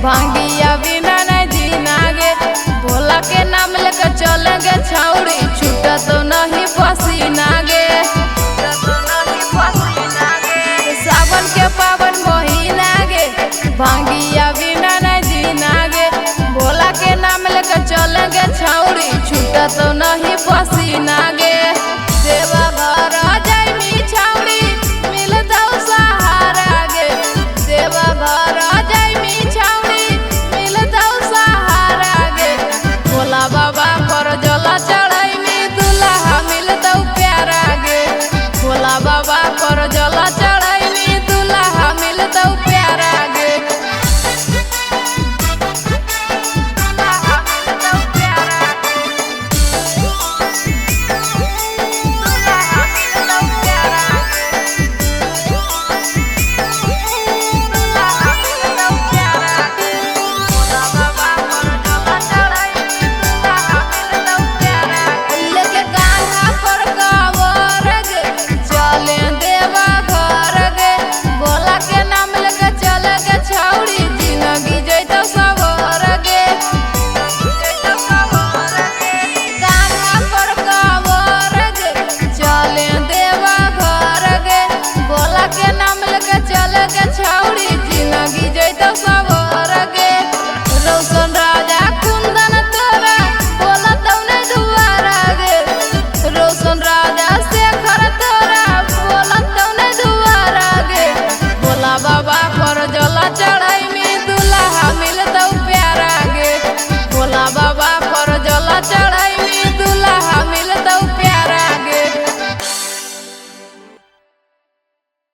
भांगिया बिना नहीं जीना गे, भोला के नाम लेकर चलेंगे छौड़ी, छूटा तो नहीं पसीना गे। सावन के पावन महीना गे, भांगिया बिना नहीं जीना गे, भोला के नाम लेकर चलेंगे छौड़ी, छूटा तो नहीं पसीना गे। देवा घर जाई मी छौड़ी, मिल दो सहारा गे, देवा घर जाई मी छौड़ी, मिल दो सहारा गे। भोला बाबा पर जला चढ़ाई में दुल्हा मिल दो प्यारा गे, भोला बाबा पर जला चढ़ाई में दुल्हा मिल दो प्यारा गे। छौड़ी जिंदगी जैतो सब